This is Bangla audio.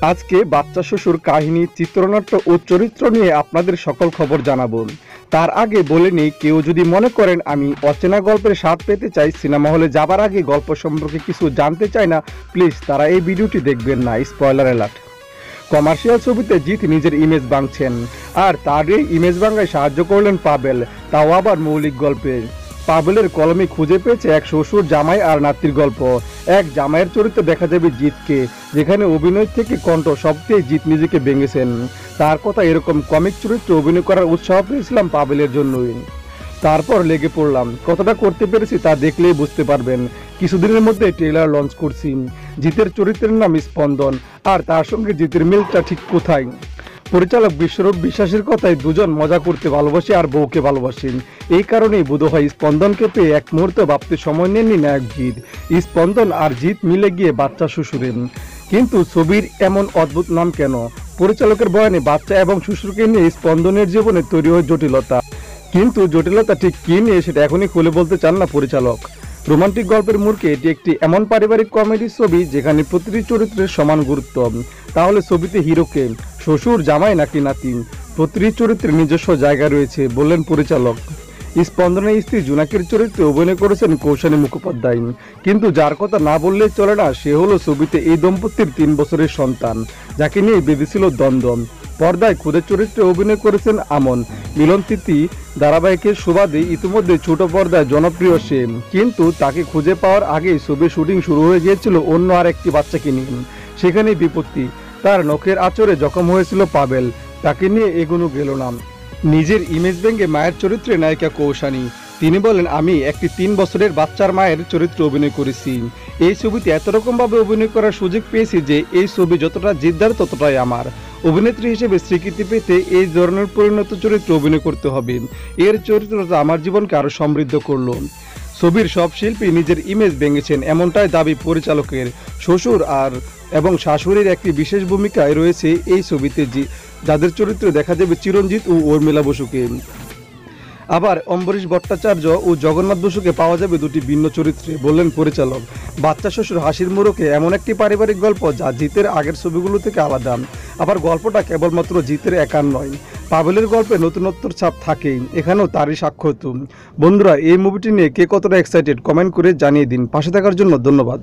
আজকে বাচ্চা শ্বশুর কাহিনী, চিত্রনাট্য ও চরিত্র নিয়ে আপনাদের সকল খবর জানাবো। তার আগে বলে নিই, কেউ যদি মনে করেন আমি অচেনা গল্পের স্বাদ পেতে চাই, সিনেমা হলে যাবার আগে গল্প সম্পর্কে কিছু জানতে চাই না, প্লিজ তারা এই ভিডিওটি দেখবেন না। Spoiler alert. কমার্শিয়াল ছবিতে জিৎ নিজের ইমেজ ভাঙছেন, আর তার এই ইমেজ ভাঙায় সাহায্য করলেন পাবেল, তাও আবার মৌলিক গল্পে। পাবেলের কলমে খুঁজে পেয়েছে এক শ্বশুর, জামাই আর নাতির গল্প। এক জামাইয়ের চরিত্রে দেখা যাবে জিৎকে, যেখানে অভিনয় থেকে কণ্ঠ সবচেয়ে জিৎ নিজেকে ভেঙেছেন। তার কথা এরকম কমিক চরিত্রে অভিনয় করার উৎসাহ পেয়েছিলাম পাবেলের জন্যই। তারপর লেগে পড়লাম, কতটা করতে পেরেছি তা দেখলেই বুঝতে পারবেন। কিছুদিনের মধ্যে ট্রেলার লঞ্চ করছি। জিতের চরিত্রের নাম স্পন্দন, আর তার সঙ্গে জিতের মিলটা ঠিক কোথায়? পরিচালক বিশ্বরূপ বিশ্বাসের কথায় দুজন মজা করতে ভালোবাসে আর বউকে ভালোবাসেন। এই কারণেই বোধহয় স্পন্দনকে পেয়ে এক মুহূর্তে ভাবতে সময় নেননি নায়ক জিৎ। স্পন্দন আর জিৎ মিলে গিয়ে বাচ্চা শ্বশুরেন। কিন্তু ছবির এমন অদ্ভুত নাম কেন? পরিচালকের বয়ানে বাচ্চা এবং শ্বশুরকে নিয়ে স্পন্দনের জীবনে তৈরি হয় জটিলতা। কিন্তু জটিলতা ঠিক কী নিয়ে সেটা এখনই খুলে বলতে চান না পরিচালক। রোমান্টিক গল্পের মূর্খে এটি একটি এমন পারিবারিক কমেডি ছবি যেখানে প্রতিটি চরিত্রের সমান গুরুত্ব। তাহলে ছবিতে হিরোকে, শ্বশুর, জামাই নাকি নাতি? প্রতিটি চরিত্রের নিজস্ব জায়গা রয়েছে, বললেন পরিচালক। স্পন্দনের স্ত্রী জোনাকির চরিত্রে অভিনয় করেছেন কৌশানী মুখোপাধ্যায়। কিন্তু যার কথা না বললেই চলে না, সে হলো ছবিতে এই দম্পতির 3 বছরের সন্তান, যাকে নিয়ে বেঁধেছিল দ্বন্দ্ব। পর্দায় খুদের চরিত্রে অভিনয় করেছেন আমন। মিলন তিথি ধারাবাহিকের সুবাদে ইতিমধ্যে ছোট পর্দায় জনপ্রিয় সে, কিন্তু তাকে খুঁজে পাওয়ার আগেই ছবির শুটিং শুরু হয়ে গিয়েছিল অন্য আর একটি বাচ্চাকে নিয়ে। সেখানেই বিপত্তি, তার নখের আঁচড়ে জখম হয়েছিল পাবেল, তাকে নিয়ে এগোনো গেল না। নিজের ইমেজ ভেঙে মায়ের চরিত্রে নায়িকা কৌশানী। তিনি বলেন, আমি একটি 3 বছরের বাচ্চার মায়ের চরিত্রে অভিনয় করেছি। এই ছবিতে এত রকমভাবে অভিনয় করার সুযোগ পেয়েছি যে এই ছবি যতটা জিদ্দার ততটাই আমার। অভিনেত্রী হিসেবে স্বীকৃতি পেতে এই ধরনের পরিণত চরিত্রে অভিনয় করতে হবে। এর চরিত্রটা আমার জীবনকে আরো সমৃদ্ধ করলো। ছবির সব শিল্পী নিজের ইমেজ ভেঙেছেন, এমনটাই দাবি পরিচালকের। শ্বশুর এবং শাশুড়ির একটি বিশেষ ভূমিকায় রয়েছে এই ছবিতে, যাদের চরিত্রে দেখা যাবে চিরঞ্জিত ও উর্মিলা বসুকে। আবার অম্বরীশ ভট্টাচার্য ও জগন্নাথ বসুকে পাওয়া যাবে দুটি ভিন্ন চরিত্রে, বললেন পরিচালক। বাচ্চা শ্বশুর হাসির মোড়কে এমন একটি পারিবারিক গল্প যা জিতের আগের ছবিগুলো থেকে আলাদা। আবার গল্পটা কেবলমাত্র জিতের একার নয়, পাবেলের গল্পে নতুনত্বর ছাপ থাকেই, এখানেও তারই সাক্ষ্য। বন্ধুরা, এই মুভিটি নিয়ে কে কতটা এক্সাইটেড কমেন্ট করে জানিয়ে দিন। পাশে থাকার জন্য ধন্যবাদ।